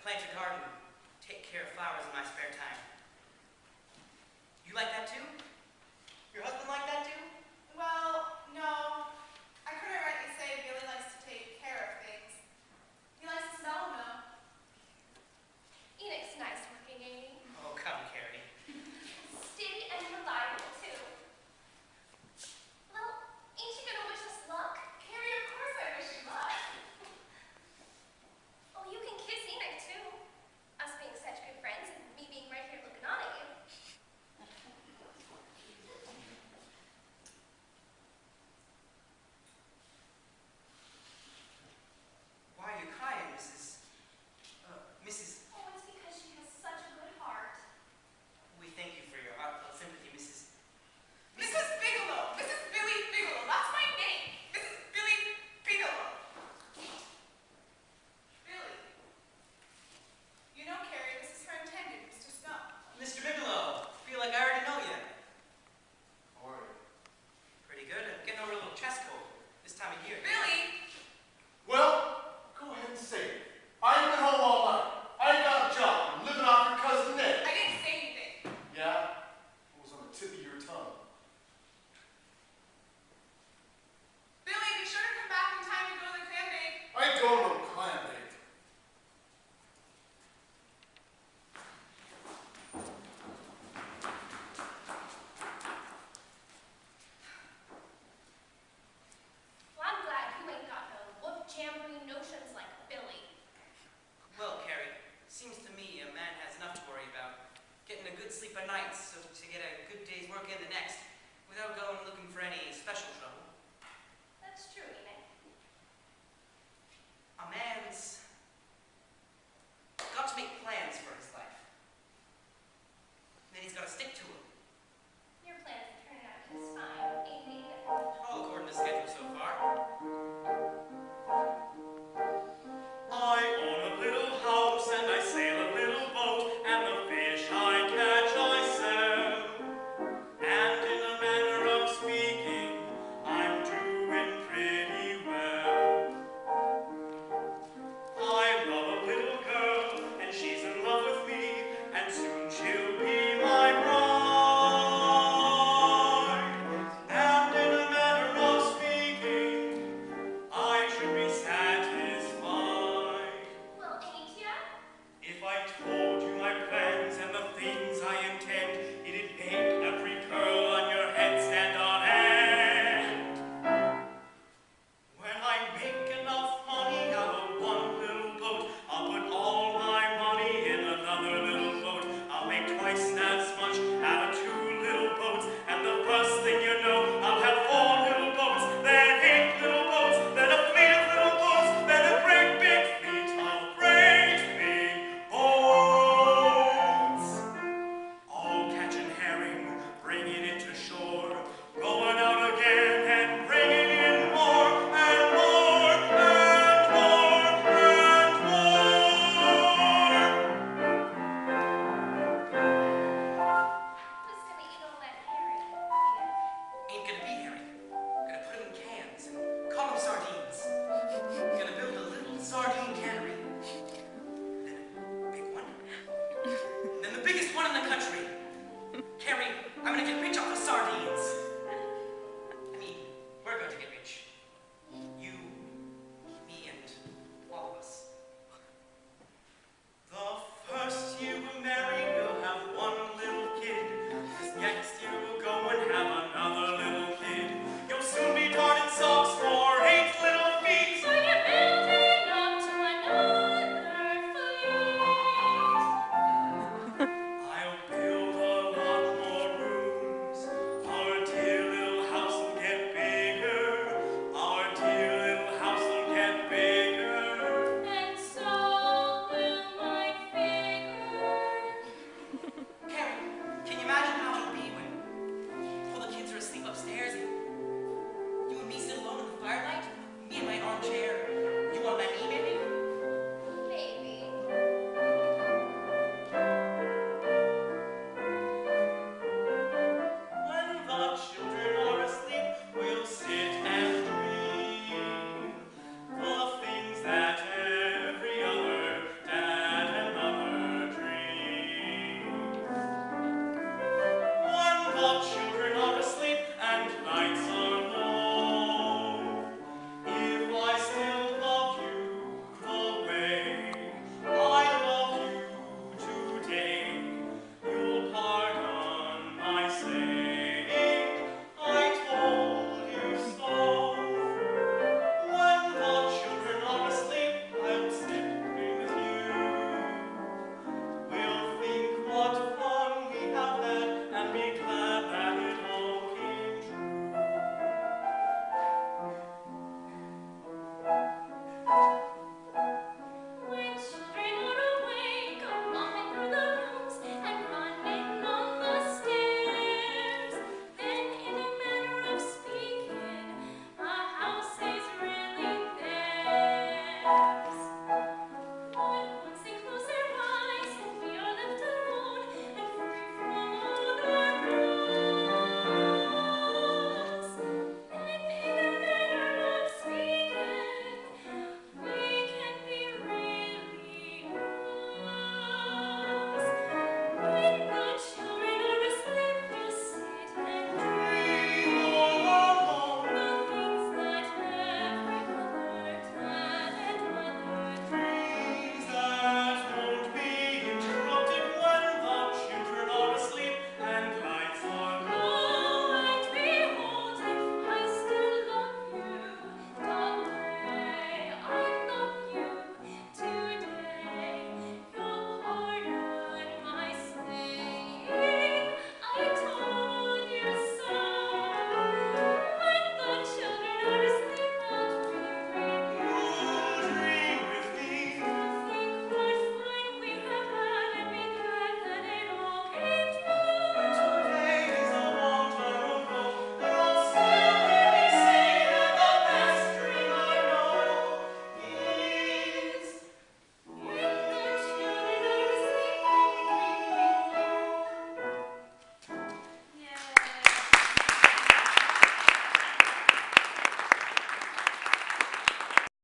plant a garden, take care of flowers in my spare time. You like that too? Your husband like that too? Well, no. I couldn't rightly say Billy likes to take care of things. He likes to sell them, though. Enoch's nice working, Amy. Oh, come, Carrie. Steady and reliable, too. Well, ain't you gonna wish us luck? Carrie, of course I wish you luck. Oh, you can kiss Enoch, too. Us being such good friends and me being right here looking on at you. Why are you crying, Mrs. Mrs. Oh, it's because she has such a good heart. We thank you for your heartfelt sympathy, Mrs. Mrs. Bigelow! Mrs. Billy Bigelow! That's my name! Mrs. Billy Bigelow! Billy. You know, Carrie, this is her intended, Mr. Snow. Mr. Bigelow, feel like I already know you. How are you? Pretty good. I'm getting over a little chest cold this time of year. Billy! Well, go ahead and say it. I've been home all night. I got a job. I'm living off your cousin Ned. I didn't say anything. Yeah? What was on the tip of your tongue? Billy, be sure to come back in time to go to the clam bake. I go to a clam bake. Well, I'm glad you ain't got no whoop jamboree notions like Billy. Well, Carrie, seems to me a man has enough to worry about. Getting a good sleep at night so to get a good day's work in the next, without going looking for any special trouble. That's true, Enoch. A man's got to make plans for his life. Then he's got to stick to them. Your plans are turning out just fine, ain't they, Enoch? All according to schedule so far. I own a little house and I sail a little boat, and the fish I catch I sell. And in a manner of speaking, I'm doing pretty well. I love a little girl and she's in love with me, and soon she'll be my bride. And in a manner of speaking, I should be satisfied. Well, ain't ya? If I told you my plans and the things I intend, it'd make every curl on your head stand on end. When I make enough money out of one little boat, I'll put all my money in another little boat. I'll make twice as much out of two little boats, and the first thing you know, I'll have four little boats, then 8 little boats, then a fleet of little boats, then a great big fleet of great big boats. All catching herring, bringing it to shore, going out again and bringing in more and more and more and more. Who's gonna eat all that herring, Enoch? Ain't gonna be herring. Gonna put them in cans and call them sardines. Gonna build a little sardine cannery. Then a big one. Then the biggest one in the country.